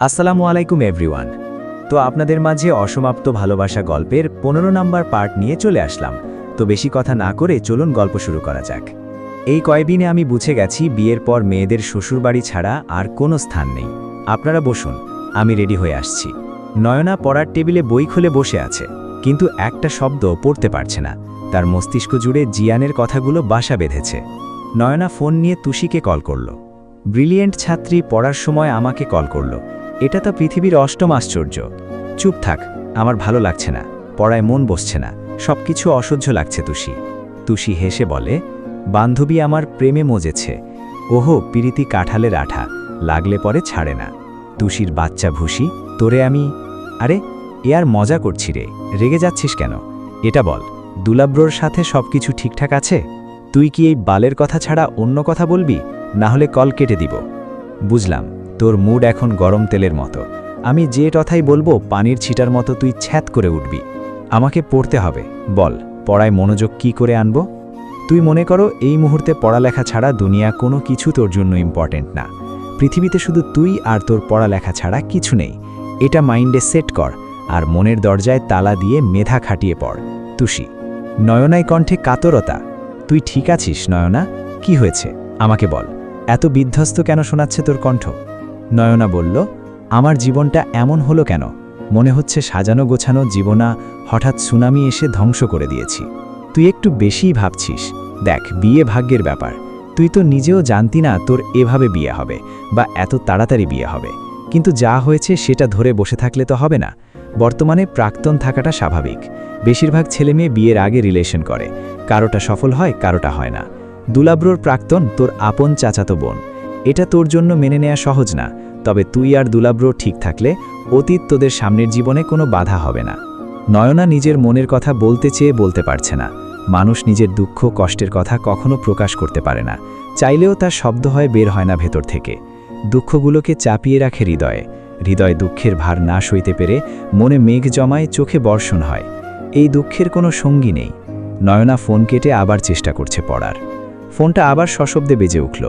আসসালামু আলাইকুম এভরিওয়ান। তো আপনাদের মাঝে অসমাপ্ত ভালোবাসা গল্পের 15 নাম্বার পার্ট নিয়ে চলে আসলাম। তো বেশি কথা না করে চলুন গল্প শুরু করা যাক। এই কয়েকদিনে আমি বুঝে গেছি বিয়ের পর মেয়েদের শ্বশুরবাড়ি ছাড়া আর কোনো স্থান নেই। আপনারা বসুন, আমি রেডি হয়ে আসছি। নয়না পড়ার টেবিলে বই খুলে বসে আছে, কিন্তু একটা শব্দ পড়তে পারছে না। তার মস্তিষ্ক জুড়ে জিয়ানের কথাগুলো বাসা বেঁধেছে। নয়না ফোন নিয়ে তুষিকে কল করল। ব্রিলিয়েন্ট ছাত্রী পড়ার সময় আমাকে কল করল। এটা তো পৃথিবীর অষ্টম আশ্চর্য। চুপ থাক, আমার ভালো লাগছে না, পড়ায় মন বসছে না, সবকিছু অসহ্য লাগছে। তুষি হেসে বলে, বান্ধবী আমার প্রেমে মজেছে। ওহো, পিরিতি কাঁঠালের আঠা, লাগলে পরে ছাড়ে না। তুষির বাচ্চা ভুসি, তোরে আমি। আরে এ আর মজা করছি রে, রেগে যাচ্ছিস কেন? এটা বল, দুলাব্রোর সাথে সবকিছু ঠিকঠাক আছে? তুই কি এই বালের কথা ছাড়া অন্য কথা বলবি? না হলে কল কেটে দিব। বুঝলাম, তোর মুড এখন গরম তেলের মতো। আমি যে কথাই বলবো পানির ছিটার মতো তুই ছ্যাত করে উঠবি। আমাকে পড়তে হবে, বল পড়ায় মনোযোগ কি করে আনব? তুই মনে করো এই মুহূর্তে পড়ালেখা ছাড়া দুনিয়া কোনো কিছু তোর জন্য ইম্পর্টেন্ট না। পৃথিবীতে শুধু তুই আর তোর পড়ালেখা ছাড়া কিছু নেই। এটা মাইন্ডে সেট কর আর মনের দরজায় তালা দিয়ে মেধা খাটিয়ে পড়। তুষি। নয়নায় কণ্ঠে কাতরতা। তুই ঠিক আছিস নয়না? কি হয়েছে আমাকে বল, এত বিধ্বস্ত কেন শোনাচ্ছে তোর কণ্ঠ? নয়না বলল, আমার জীবনটা এমন হলো কেন? মনে হচ্ছে সাজানো গোছানো জীবনা হঠাৎ সুনামি এসে ধ্বংস করে দিয়েছি। তুই একটু বেশিই ভাবছিস। দেখ, বিয়ে ভাগ্যের ব্যাপার। তুই তো নিজেও জানতি না তোর এভাবে বিয়ে হবে বা এত তাড়াতাড়ি বিয়ে হবে। কিন্তু যা হয়েছে সেটা ধরে বসে থাকলে তো হবে না। বর্তমানে প্রাক্তন থাকাটা স্বাভাবিক। বেশিরভাগ ছেলেমেয়ে বিয়ের আগে রিলেশন করে, কারোটা সফল হয়, কারোটা হয় না। দুলাব্রোর প্রাক্তন তোর আপন চাচাতো বোন। এটা তোর জন্য মেনে নেওয়া সহজ না, তবে তুই আর দুলাব্রো ঠিক থাকলে অতীত তোদের সামনের জীবনে কোনো বাধা হবে না। নয়না নিজের মনের কথা বলতে চেয়ে বলতে পারছে না। মানুষ নিজের দুঃখ কষ্টের কথা কখনো প্রকাশ করতে পারে না, চাইলেও তার শব্দ হয় বের হয় না ভেতর থেকে। দুঃখগুলোকে চাপিয়ে রাখে হৃদয় দুঃখের ভার না সইতে পেরে মনে মেঘ জমায়, চোখে বর্ষণ হয়। এই দুঃখের কোনো সঙ্গী নেই। নয়না ফোন কেটে আবার চেষ্টা করছে পড়ার। ফোনটা আবার সশব্দে বেজে উঠল।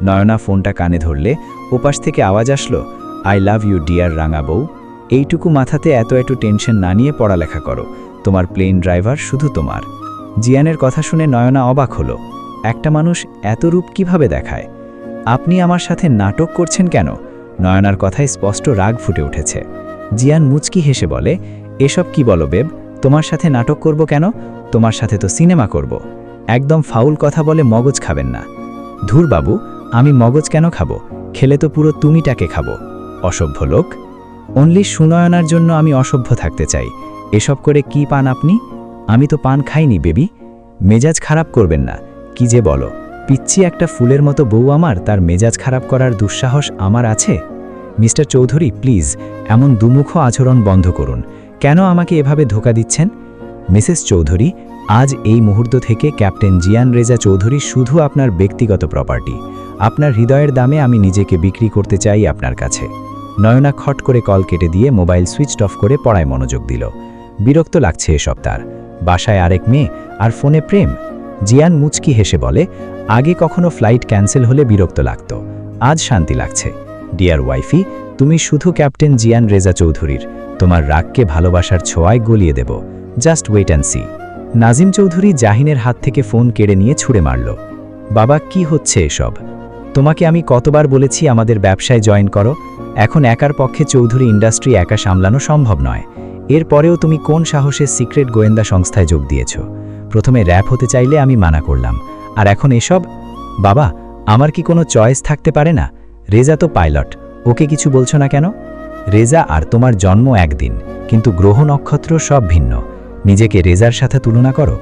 নয়না ফোনটা কানে ধরলে ওপাশ থেকে আওয়াজ আসলো, আই লাভ ইউ ডিয়ার রাঙা বউ। এইটুকু মাথাতে এত টেনশন না নিয়ে পড়ালেখা করো, তোমার প্লেন ড্রাইভার শুধু তোমার। জিয়ানের কথা শুনে নয়না অবাক হলো। একটা মানুষ এত রূপ কিভাবে দেখায়? আপনি আমার সাথে নাটক করছেন কেন? নয়নার কথায় স্পষ্ট রাগ ফুটে উঠেছে। জিয়ান মুচকি হেসে বলে, এসব কি বলো বেব? তোমার সাথে নাটক করব কেন? তোমার সাথে তো সিনেমা করব। একদম ফাউল কথা বলে মগজ খাবেন না। ধুর বাবু, আমি মগজ কেন খাবো? খেলে তো পুরো তুমিটাকে খাবো। অসভ্য লোক। অনলি সুনয়নার জন্য আমি অসভ্য থাকতে চাই। এসব করে কি পান আপনি? আমি তো পান খাইনি বেবি। মেজাজ খারাপ করবেন না। কি যে বলো, পিচ্ছি একটা ফুলের মতো বউ আমার, তার মেজাজ খারাপ করার দুঃসাহস আমার আছে? মিস্টার চৌধুরী প্লিজ, এমন দুমুখ আচরণ বন্ধ করুন। কেন আমাকে এভাবে ধোকা দিচ্ছেন? মিসেস চৌধুরী, আজ এই মুহূর্ত থেকে ক্যাপ্টেন জিয়ান রেজা চৌধুরী শুধু আপনার ব্যক্তিগত প্রপার্টি। আপনার হৃদয়ের দামে আমি নিজেকে বিক্রি করতে চাই আপনার কাছে। নয়না খট করে কল কেটে দিয়ে মোবাইল সুইচ অফ করে পড়ায় মনোযোগ দিল। বিরক্ত লাগছে এসব তার। বাসায় আরেক মেয়ে আর ফোনে প্রেম। জিয়ান মুচকি হেসে বলে, আগে কখনো ফ্লাইট ক্যান্সেল হলে বিরক্ত লাগত, আজ শান্তি লাগছে। ডিয়ার ওয়াইফি, তুমি শুধু ক্যাপ্টেন জিয়ান রেজা চৌধুরীর। তোমার রাগকে ভালোবাসার ছোঁয়ায় গলিয়ে দেব। Just wait and see. Nazim Chowdhury জাহিনের হাত থেকে ফোন কেড়ে নিয়ে ছুঁড়ে মারল। বাবা, কি হচ্ছে এসব? তোমাকে আমি কতবার বলেছি আমাদের ব্যবসায় জয়েন করো? এখন একার পক্ষে চৌধুরী ইন্ডাস্ট্রি একা সামলানো সম্ভব নয়। এরপরেও তুমি কোন সাহসে সিক্রেট গোয়েন্দা সংস্থায় যোগ দিয়েছ? প্রথমে র্যাপ হতে চাইলে আমি মানা করলাম, আর এখন এসব? বাবা, আমার কি কোনো চয়েস থাকতে পারে না? রেজা তো পাইলট, ওকে কিছু বলছো না কেন? রেজা আর তোমার জন্ম একদিন, কিন্তু গ্রহ নক্ষত্র সব ভিন্ন। নিজেকে রেজার সাথে তুলনা করো।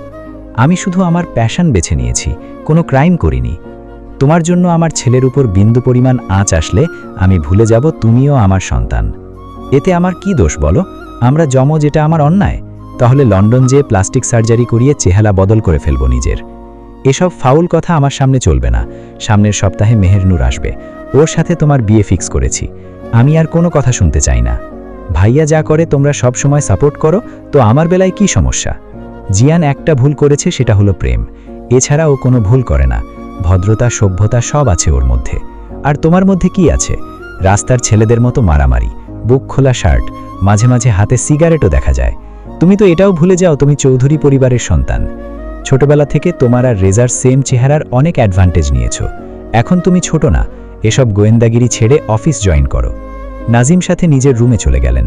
আমি শুধু আমার প্যাশন বেছে নিয়েছি, কোনো ক্রাইম করিনি। তোমার জন্য আমার ছেলের উপর বিন্দু পরিমাণ আঁচ আসলে আমি ভুলে যাব তুমিও আমার সন্তান। এতে আমার কি দোষ বলো? আমরা যমজ, এটা আমার অন্যায়? তাহলে লন্ডন যেয়ে প্লাস্টিক সার্জারি করিয়ে চেহারা বদল করে ফেলবো নিজের। এসব ফাউল কথা আমার সামনে চলবে না। সামনের সপ্তাহে মেহেরনুর আসবে, ওর সাথে তোমার বিয়ে ফিক্স করেছি। আমি আর কোনো কথা শুনতে চাই না। ভাইয়া যা করে তোমরা সব সময় সাপোর্ট করো, তো আমার বেলায় কি সমস্যা? জিয়ান একটা ভুল করেছে, সেটা হলো প্রেম। এছাড়া ও কোনো ভুল করে না। ভদ্রতা, সভ্যতা সব আছে ওর মধ্যে। আর তোমার মধ্যে কি আছে? রাস্তার ছেলেদের মতো মারামারি, বুক খোলা শার্ট, মাঝে মাঝে হাতে সিগারেটও দেখা যায়। তুমি তো এটাও ভুলে যাও তুমি চৌধুরী পরিবারের সন্তান। ছোটবেলা থেকে তোমার আর রেজার সেম চেহারার অনেক অ্যাডভান্টেজ নিয়েছো। এখন তুমি ছোট না, এসব গোয়েন্দাগিরি ছেড়ে অফিস জয়েন করো। নাজিম সাথে নিজের রুমে চলে গেলেন।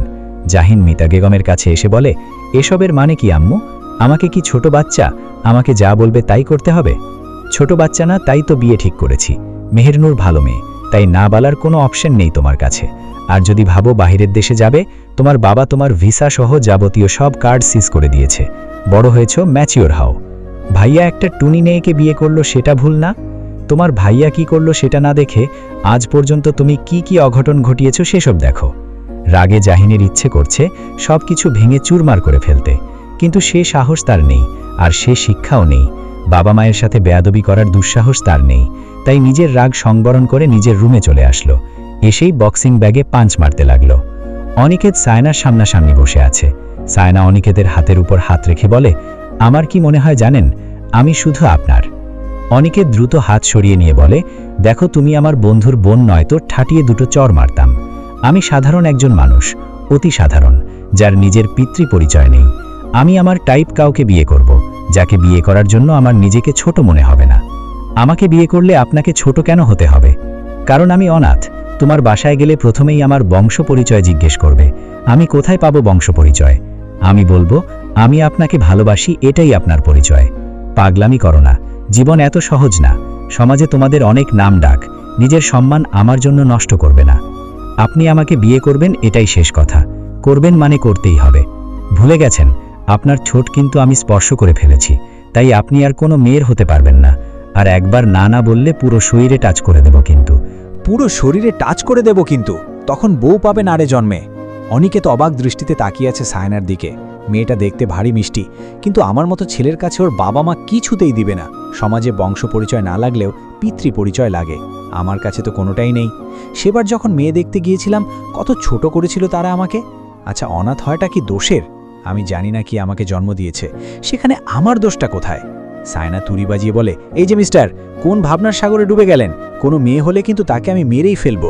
জাহিন মিতা বেগমের কাছে এসে বলে, এসবের মানে কি আম্মু? আমাকে কি ছোট বাচ্চা? আমাকে যা বলবে তাই করতে হবে? ছোট বাচ্চা না, তাই তো বিয়ে ঠিক করেছি। মেহেরনুর ভালো মেয়ে, তাই না বলার কোনো অপশন নেই তোমার কাছে। আর যদি ভাবো বাহিরের দেশে যাবে, তোমার বাবা তোমার ভিসা সহ যাবতীয় সব কার্ড সিজ করে দিয়েছে। বড় হয়েছ, ম্যাচিওর হও। ভাইয়া একটা টুনি মেয়েকে বিয়ে করলো, সেটা ভুল না? তোমার ভাইয়া কি করলো সেটা না দেখে আজ পর্যন্ত তুমি কি কি অঘটন ঘটিয়েছ সেসব দেখো। রাগে জাহিনের ইচ্ছে করছে সব কিছু ভেঙে চুরমার করে ফেলতে, কিন্তু সে সাহস তার নেই, আর সে শিক্ষাও নেই। বাবা মায়ের সাথে বেয়াদবি করার দুঃসাহস তার নেই। তাই নিজের রাগ সংবরণ করে নিজের রুমে চলে আসলো। এসেই বক্সিং ব্যাগে পাঞ্চ মারতে লাগলো। অনিকেত সায়নার সামনাসামনি বসে আছে। সায়না অনিকেতের হাতের উপর হাত রেখে বলে, আমার কি মনে হয় জানেন? আমি শুধু আপনার। অনিকেত দ্রুত হাত সরিয়ে নিয়ে বলে, দেখো তুমি আমার বন্ধুর বোন নয় তো ঠাটিয়ে দুটো চর মারতাম। আমি সাধারণ একজন মানুষ, অতি সাধারণ, যার নিজের পিতৃ পরিচয় নেই। আমি আমার টাইপ কাউকে বিয়ে করব, যাকে বিয়ে করার জন্য আমার নিজেকে ছোট মনে হবে না। আমাকে বিয়ে করলে আপনাকে ছোট কেন হতে হবে? কারণ আমি অনাথ। তোমার বাসায় গেলে প্রথমেই আমার বংশ পরিচয় জিজ্ঞেস করবে। আমি কোথায় পাবো বংশ পরিচয়? আমি বলবো, আমি আপনাকে ভালোবাসি, এটাই আপনার পরিচয়। পাগলামি করো না, জীবন এত সহজ না। সমাজে তোমাদের অনেক নাম ডাক, নিজের সম্মান আমার জন্য নষ্ট করবে না। আপনি আমাকে বিয়ে করবেন, এটাই শেষ কথা। করবেন মানে করতেই হবে। ভুলে গেছেন, আপনার ঠোঁট কিন্তু আমি স্পর্শ করে ফেলেছি, তাই আপনি আর কোনো মেয়ের হতে পারবেন না। আর একবার না না বললে পুরো শরীরে টাচ করে দেব কিন্তু। পুরো শরীরে টাচ করে দেব কিন্তু? তখন বউ পাবে না রে জন্মে। অনিকেত অবাক দৃষ্টিতে তাকিয়ে আছে সায়নার দিকে। মেয়েটা দেখতে ভারী মিষ্টি, কিন্তু আমার মতো ছেলের কাছে ওর বাবা মা কিছুতেই দিবে না। সমাজে বংশ পরিচয় না লাগলেও পিতৃ পরিচয় লাগে, আমার কাছে তো কোনোটাই নেই। সেবার যখন মেয়ে দেখতে গিয়েছিলাম, কত ছোট করেছিল তারা আমাকে। আচ্ছা, অনাথ হয়টা কি দোষের? আমি জানি না কি আমাকে জন্ম দিয়েছে, সেখানে আমার দোষটা কোথায়? সায়না তুড়ি বাজিয়ে বলে, এই যে মিস্টার, কোন ভাবনার সাগরে ডুবে গেলেন? কোনো মেয়ে হলে কিন্তু তাকে আমি মেরেই ফেলব।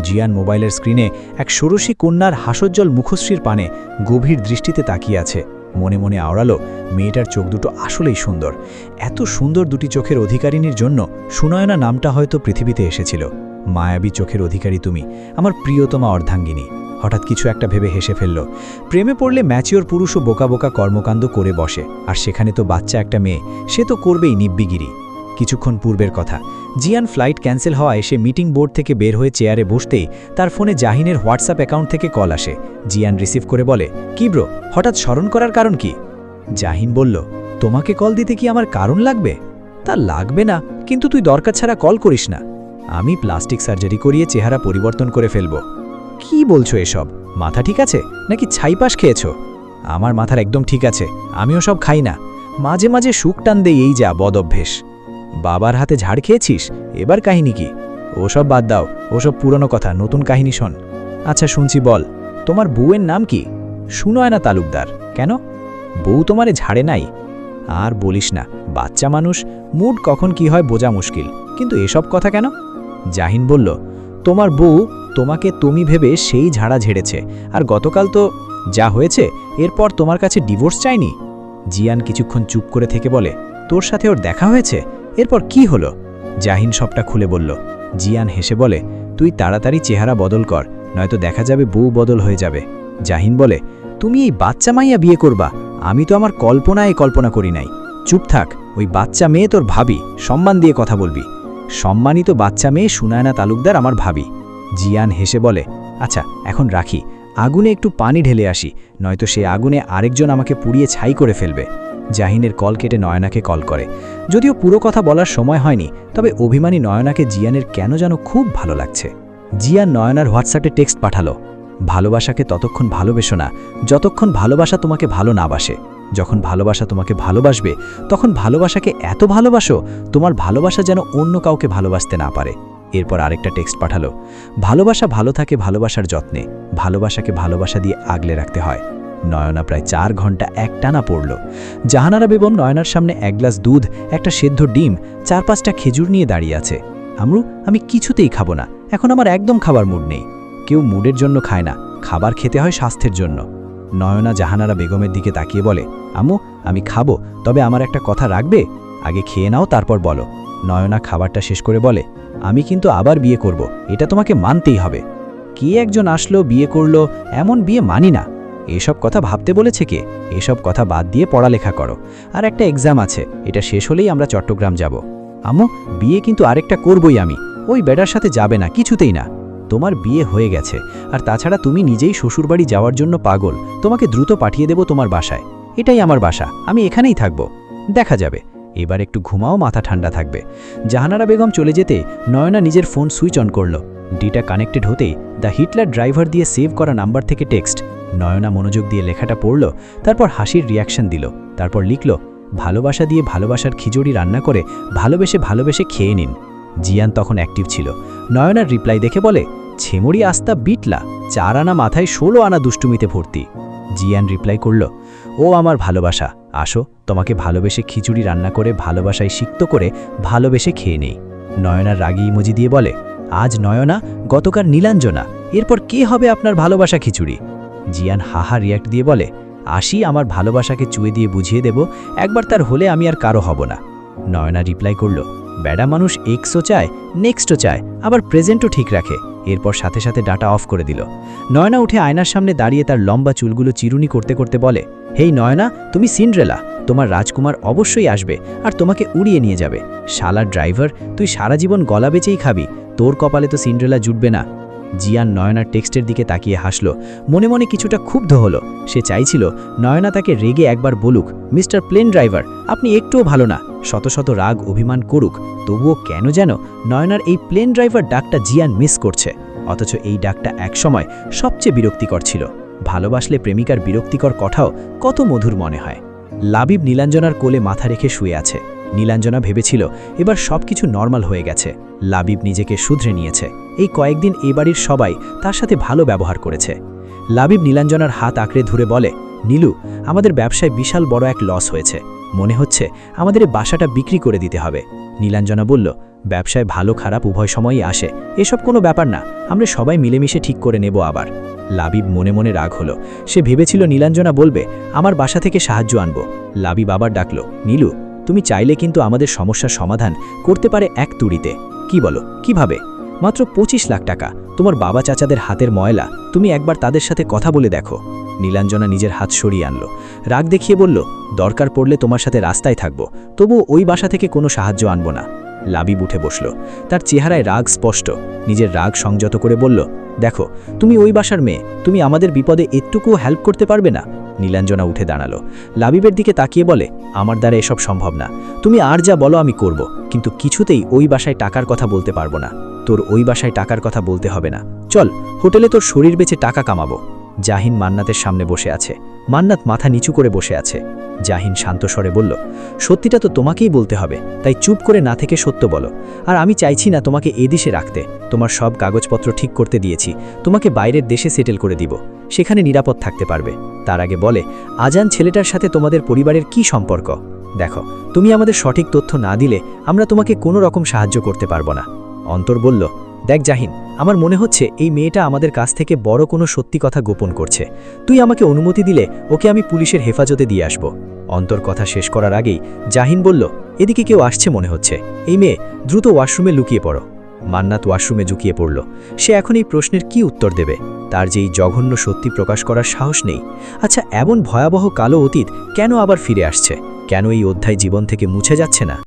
জিয়ান মোবাইলের স্ক্রিনে এক ষোড়শী কন্যার হাসজ্জ্বল মুখশ্রীর পানে গভীর দৃষ্টিতে তাকিয়ে আছে। মনে মনে আওড়ালো, মেয়েটার চোখ দুটো আসলেই সুন্দর। এত সুন্দর দুটি চোখের অধিকারিণীর জন্য সুনয়না নামটা হয়তো পৃথিবীতে এসেছিল। মায়াবী চোখের অধিকারী তুমি, আমার প্রিয়তমা অর্ধাঙ্গিনী। হঠাৎ কিছু একটা ভেবে হেসে ফেলল। প্রেমে পড়লে ম্যাচিওর পুরুষও বোকা বোকা কর্মকাণ্ড করে বসে, আর সেখানে তো বাচ্চা একটা মেয়ে, সে তো করবেই নিব্বিগিরি। কিছুক্ষণ পূর্বের কথা, জিয়ান ফ্লাইট ক্যান্সেল হওয়ায় সে মিটিং বোর্ড থেকে বের হয়ে চেয়ারে বসতেই তার ফোনে জাহিনের হোয়াটসঅ্যাপ অ্যাকাউন্ট থেকে কল আসে। জিয়ান রিসিভ করে বলে, কি ব্রো, হঠাৎ স্মরণ করার কারণ কি? জাহিন বলল, তোমাকে কল দিতে কি আমার কারণ লাগবে? তা লাগবে না, কিন্তু তুই দরকার ছাড়া কল করিস না। আমি প্লাস্টিক সার্জারি করিয়ে চেহারা পরিবর্তন করে ফেলব। কি বলছো এসব? মাথা ঠিক আছে নাকি ছাইপাশ খেয়েছো? আমার মাথার একদম ঠিক আছে, আমিও সব খাই না। মাঝে মাঝে সুখ টান দেই, এই যা বদ অভ্যেস। বাবার হাতে ঝাড় খেয়েছিস, এবার কাহিনী কি? ওসব বাদ দাও, ওসব পুরনো কথা, নতুন কাহিনী শোন। আচ্ছা শুনছি, বল, তোমার বউয়ের নাম কি? সুনয়না তালুকদার। কেন? বউ তোমারে ঝাড়ে নাই? আর বলিস না, বাচ্চা মানুষ, মুড কখন কি হয় বোঝা মুশকিল। কিন্তু এসব কথা কেন? জাহিন বলল, তোমার বউ তোমাকে তুমি ভেবে সেই ঝাড়া ঝেড়েছে, আর গতকাল তো যা হয়েছে, এরপর তোমার কাছে ডিভোর্স চাইনি। জিয়ান কিছুক্ষণ চুপ করে থেকে বলে, তোর সাথে ওর দেখা হয়েছে? এরপর কি হলো? জাহিন সবটা খুলে বলল। জিয়ান হেসে বলে, তুই তাড়াতাড়ি চেহারা বদল কর, নয়তো দেখা যাবে বউ বদল হয়ে যাবে। জাহিন বলে, তুমি এই বাচ্চা মাইয়া বিয়ে করবা? আমি তো আমার কল্পনায় কল্পনা করি নাই। চুপ থাক, ওই বাচ্চা মেয়ে তোর ভাবি, সম্মান দিয়ে কথা বলবি। সম্মানিত বাচ্চা মেয়ে সুনয়না তালুকদার আমার ভাবি। জিয়ান হেসে বলে, আচ্ছা এখন রাখি, আগুনে একটু পানি ঢেলে আসি, নয়তো সে আগুনে আরেকজন আমাকে পুড়িয়ে ছাই করে ফেলবে। জাহিনের কল কেটে নয়নাকে কল করে। যদিও পুরো কথা বলার সময় হয়নি, তবে অভিমানী নয়নাকে জিয়ানের কেন যেন খুব ভালো লাগছে। জিয়ান নয়নার হোয়াটসঅ্যাপে টেক্সট পাঠালো, ভালোবাসাকে ততক্ষণ ভালোবেসো না যতক্ষণ ভালোবাসা তোমাকে ভালো না বাসে। যখন ভালোবাসা তোমাকে ভালোবাসবে, তখন ভালোবাসাকে এত ভালোবাসো তোমার ভালোবাসা যেন অন্য কাউকে ভালোবাসতে না পারে। এরপর আরেকটা টেক্সট পাঠালো, ভালোবাসা ভালো থাকে ভালোবাসার যত্নে, ভালোবাসাকে ভালোবাসা দিয়ে আগলে রাখতে হয়। নয়না প্রায় 4 ঘন্টা একটানা পড়ল। জাহানারা বেগম নয়নার সামনে এক গ্লাস দুধ, একটা সেদ্ধ ডিম, 4-5টা খেজুর নিয়ে দাঁড়িয়ে আছে। আমরু, আমি কিছুতেই খাবো না, এখন আমার একদম খাবার মুড নেই। কেউ মুডের জন্য খায় না, খাবার খেতে হয় স্বাস্থ্যের জন্য। নয়না জাহানারা বেগমের দিকে তাকিয়ে বলে, আম্মু, আমি খাবো, তবে আমার একটা কথা রাখবে? আগে খেয়ে নাও, তারপর বলো। নয়না খাবারটা শেষ করে বলে, আমি কিন্তু আবার বিয়ে করব, এটা তোমাকে মানতেই হবে। কে একজন আসলো, বিয়ে করলো, এমন বিয়ে মানি না। এসব কথা ভাবতে বলেছে কে? এসব কথা বাদ দিয়ে পড়ালেখা করো, আর একটা এক্সাম আছে, এটা শেষ হলেই আমরা চট্টগ্রাম যাব। আম্মু, বিয়ে কিন্তু আরেকটা করবই আমি, ওই বেটার সাথে যাবে না, কিছুতেই না। তোমার বিয়ে হয়ে গেছে, আর তাছাড়া তুমি নিজেই শ্বশুরবাড়ি যাওয়ার জন্য পাগল, তোমাকে দ্রুত পাঠিয়ে দেব তোমার বাসায়। এটাই আমার বাসা, আমি এখানেই থাকব, দেখা যাবে। এবার একটু ঘুমাও, মাথা ঠান্ডা থাকবে। জাহানারা বেগম চলে যেতে নয়না নিজের ফোন সুইচ অন করল। ডিটা কানেক্টেড হতেই দ্য হিটলার ড্রাইভার দিয়ে সেভ করা নাম্বার থেকে টেক্সট। নয়না মনোযোগ দিয়ে লেখাটা পড়ল, তারপর হাসির রিয়াকশন দিল, তারপর লিখল, ভালোবাসা দিয়ে ভালোবাসার খিচুড়ি রান্না করে ভালোবেসে ভালোবেসে খেয়ে নিন। জিয়ান তখন অ্যাক্টিভ ছিল। নয়নার রিপ্লাই দেখে বলে, ছেমুড়ি আস্তা বিটলা, 4 আনা মাথায় 16 আনা দুষ্টুমিতে ভর্তি। জিয়ান রিপ্লাই করল, ও আমার ভালোবাসা, আসো তোমাকে ভালোবেসে খিচুড়ি রান্না করে ভালোবাসায় সিক্ত করে ভালোবেসে খেয়ে নেই। নয়নার রাগী ইমোজি দিয়ে বলে, আজ নয়না, গতকাল নীলাঞ্জনা, এরপর কে হবে আপনার ভালোবাসা খিচুড়ি? জিয়ান হাহা রিয়াক্ট দিয়ে বলে, আসি আমার ভালোবাসাকে চুয়ে দিয়ে বুঝিয়ে দেব, একবার তার হলে আমি আর কারো হব না। নয়না রিপ্লাই করল, বেড়া মানুষ এক্সও চায়, নেক্সটও চায়, আবার প্রেজেন্টও ঠিক রাখে। এরপর সাথে সাথে ডাটা অফ করে দিল। নয়না উঠে আয়নার সামনে দাঁড়িয়ে তার লম্বা চুলগুলো চিরুনি করতে করতে বলে, হেই নয়না, তুমি সিন্ড্রেলা, তোমার রাজকুমার অবশ্যই আসবে আর তোমাকে উড়িয়ে নিয়ে যাবে। শালা ড্রাইভার, তুই সারা জীবন গলা বেচেই খাবি, তোর কপালে তো সিন্ড্রেলা জুটবে না। জিয়ান নয়নার টেক্সটের দিকে তাকিয়ে হাসল, মনে মনে কিছুটা ক্ষুব্ধ হলো। সে চাইছিল নয়না তাকে রেগে একবার বলুক, মিস্টার প্লেন ড্রাইভার, আপনি একটুও ভালো না। শত শত রাগ অভিমান করুক, তবুও কেন যেন নয়নার এই প্লেন ড্রাইভার ডাকটা জিয়ান মিস করছে। অথচ এই ডাকটা একসময় সবচেয়ে বিরক্তিকর ছিল। ভালোবাসলে প্রেমিকার বিরক্তিকর কথাও কত মধুর মনে হয়। লাবিব নীলাঞ্জনার কোলে মাথা রেখে শুয়ে আছে। নীলাঞ্জনা ভেবেছিল এবার সবকিছু নর্মাল হয়ে গেছে। লাবিব নিজেকে শুধরে নিয়েছে। এই কয়েকদিন এই বাড়ির সবাই তার সাথে ভালো ব্যবহার করেছে। লাবিব নীলাঞ্জনার হাত আঁকড়ে ধরে বলে, নীলু, আমাদের ব্যবসায় বিশাল বড় এক লস হয়েছে, মনে হচ্ছে আমাদের এই বাসাটা বিক্রি করে দিতে হবে। নীলাঞ্জনা বলল, ব্যবসায় ভালো খারাপ উভয় সময়ই আসে, এসব কোনো ব্যাপার না, আমরা সবাই মিলেমিশে ঠিক করে নেব আবার। লাবিব মনে মনে রাগ হলো। সে ভেবেছিল নীলাঞ্জনা বলবে, আমার বাসা থেকে সাহায্য আনব। লাবিব আবার ডাকল, নীলু, তুমি চাইলে কিন্তু আমাদের সমস্যার সমাধান করতে পারে এক তুড়িতে। কি বলো, কিভাবে? মাত্র 25 লাখ টাকা, তোমার বাবা চাচাদের হাতের ময়লা, তুমি একবার তাদের সাথে কথা বলে দেখো। নীলাঞ্জনা নিজের হাত সরিয়ে আনল, রাগ দেখিয়ে বলল, দরকার পড়লে তোমার সাথে রাস্তায় থাকব, তবু ওই বাসা থেকে কোনো সাহায্য আনব না। লাবিব উঠে বসল, তার চেহারায় রাগ স্পষ্ট। নিজের রাগ সংযত করে বলল, দেখো, তুমি ওই বাসার মেয়ে, তুমি আমাদের বিপদে একটুকুও হেল্প করতে পারবে না? নীলাঞ্জনা উঠে দাঁড়ালো, লাবিবের দিকে তাকিয়ে বলে, আমার দ্বারা এসব সম্ভব না, তুমি আর যা বলো আমি করব, কিন্তু কিছুতেই ওই বাসায় টাকার কথা বলতে পারবো না। তোর ওই বাসায় টাকার কথা বলতে হবে না, চল হোটেলে তোর শরীর বেচে টাকা কামাবো। জাহিন মান্নাতের সামনে বসে আছে। মান্নাত মাথা নিচু করে বসে আছে। জাহিন শান্ত স্বরে বলল, সত্যিটা তো তোমাকেই বলতে হবে, তাই চুপ করে না থেকে সত্য বলো। আর আমি চাইছি না তোমাকে এদেশে রাখতে, তোমার সব কাগজপত্র ঠিক করতে দিয়েছি, তোমাকে বাইরের দেশে সেটেল করে দিব, সেখানে নিরাপদ থাকতে পারবে। তার আগে বলে, আজান ছেলেটার সাথে তোমাদের পরিবারের কি সম্পর্ক? দেখো, তুমি আমাদের সঠিক তথ্য না দিলে আমরা তোমাকে কোনো রকম সাহায্য করতে পারবো না। অন্তর বলল, দেখ জাহিন, আমার মনে হচ্ছে এই মেয়েটা আমাদের কাছ থেকে বড় কোনো সত্যি কথা গোপন করছে। তুই আমাকে অনুমতি দিলে ওকে আমি পুলিশের হেফাজতে দিয়ে আসব। অন্তর কথা শেষ করার আগেই জাহিন বলল, এদিকে কেউ আসছে মনে হচ্ছে, এই মেয়ে দ্রুত ওয়াশরুমে লুকিয়ে পড়ো। মান্নাত ওয়াশরুমে ঝুঁকিয়ে পড়ল। সে এখন এই প্রশ্নের কি উত্তর দেবে? তার যেই জঘন্য সত্যি প্রকাশ করার সাহস নেই। আচ্ছা, এমন ভয়াবহ কালো অতীত কেন আবার ফিরে আসছে? কেন এই অধ্যায় জীবন থেকে মুছে যাচ্ছে না?